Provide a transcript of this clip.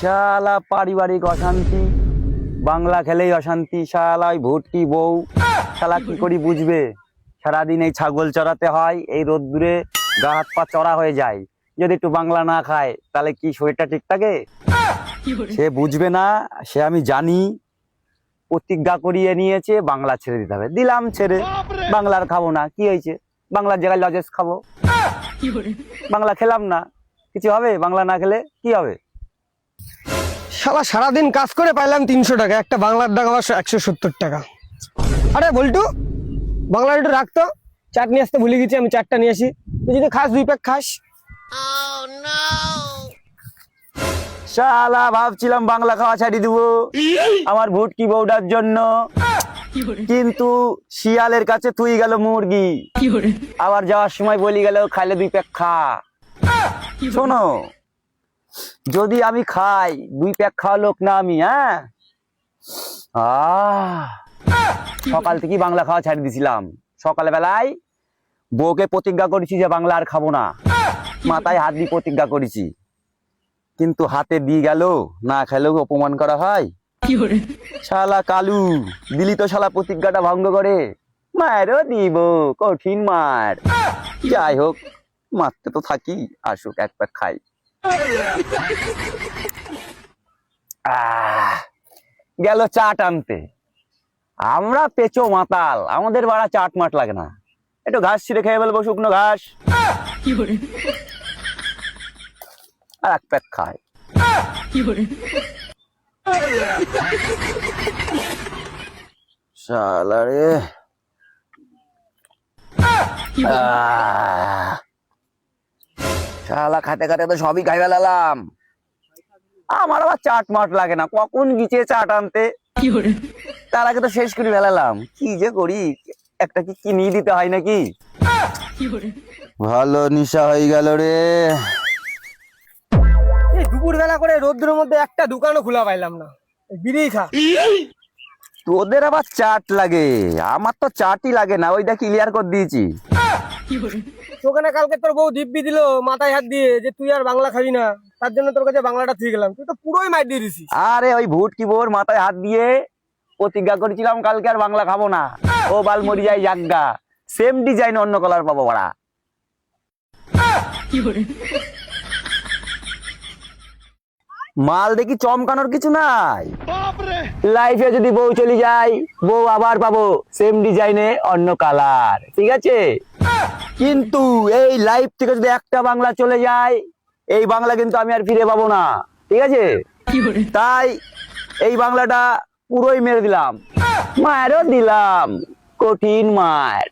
শালা পারিবারিক অশান্তি, বাংলা খেলেই অশান্তি। শালা ওই ভুটকি বউ, শালা কি করি বুঝবে? সারাদিন এই ছাগল চড়াতে হয়, এই রোদ্দুরে গা হাত পা চড়া হয়ে যায়। যদি একটু বাংলা না খায় তাহলে কি শরীরটা ঠিক থাকে? সে বুঝবে না, সে আমি জানি। প্রতিজ্ঞা করিয়ে নিয়েছে বাংলা ছেড়ে দিতে হবে, দিলাম ছেড়ে। বাংলার খাবো না, কি হয়েছে? বাংলার জায়গায় লজেস খাবো। বাংলা খেলাম না, কিছু হবে? বাংলা না খেলে কি হবে? শালা সারাদিন কাজ করে পাইলাম 300 টাকা, একটা বাংলার টাকা 170 টাকা। আরে বল্টু, বাংলার একটু রাখতো, চাট নিয়ে আসতে ভুলে গেছি, আমি চাটটা নিয়ে আসি। তুই যদি খাস 2 প্যাক খাস। শালা ভাবছিলাম বাংলা খাওয়া ছাড়িয়ে দিব আমার ভুটকি বউটার জন্য, কিন্তু শিয়ালের কাছে তুই গেল মুরগি। আবার যাওয়ার সময় বলি গেল খাইলে 2 প্যাক খা। শোনো, যদি আমি খাই 2 প্যাক খাওয়া লোক না আমি। হ্যাঁ, সকাল থেকে বাংলা খাওয়া ছাড়িয়ে দিছিলাম। সকালে বেলায় বউকে প্রতিজ্ঞা করেছি যে বাংলা আর খাবো না, মাথায় হাত দিয়ে প্রতিজ্ঞা করেছি। কিন্তু হাতে দিয়ে গেল, না খেলেও অপমান করা হয়। শালা কালু, দিলি তো শালা প্রতিজ্ঞাটা ভঙ্গ করে। মায়েরও দিব কঠিন মার। যাই হোক, মারতে তো থাকি, আসুক 1 প্যাক খাই। গেল চাট আনতে। আমরা পেঁচো মাতাল, আমাদের বাড়া চাট মাট লাগে না। একটু ঘাস ছিঁড়ে খেয়ে ফেলবো, শুকনো ঘাস। আর 1 প্যাক খায়। শালা রে, শালা খাতে খাতে তো সবই খাই ফেলালাম। আমার আবার চাট মাট লাগে না, কখন গিয়েছে চাট আনতে, তার আগে তো শেষ করে ফেলালাম। কি যে করি, একটা কি কিনিয়ে দিতে হয় নাকি? ভালো নিশা হয়ে গেল রে। এই দুপুর বেলা করে রোদ্রের মধ্যে একটা দোকানও খোলা পাইলাম না, বিড়ি খা। তোদের আবার চাট লাগে, আমার তো চাটই লাগে না। ওইটা ক্লিয়ার করে দিয়েছি। তোখানে কালকে তোর বউ দিব্যি দিল মাথায় হাত দিয়ে যে তুই আর বাংলা খাবি না, তার জন্য তোর কাছে বাংলাটা থুয়ে গেলাম। তুই তো পুরোই মার দিয়ে দিছিস। আরে ওই ভুটকি বউর মাথায় হাত দিয়ে প্রতিজ্ঞা করেছিলাম কালকে আর বাংলা খাবো না। ও বাল মরি যায় জাগা, সেম ডিজাইন অন্য কালার পাবো বাড়া। মাল দেখি চমকানোর কিছু নাই। লাইফে যদি বউ চলে যায়, বউ আবার পাবো সেম ডিজাইনে অন্য কালার, ঠিক আছে? কিন্তু এই লাইফ থেকে যদি একটা বাংলা চলে যায়, এই বাংলা কিন্তু আমি আর ফিরে পাবো না, ঠিক আছে? তাই এই বাংলাটা পুরোই মেরে দিলাম, মায়েরও দিলাম কঠিন মার।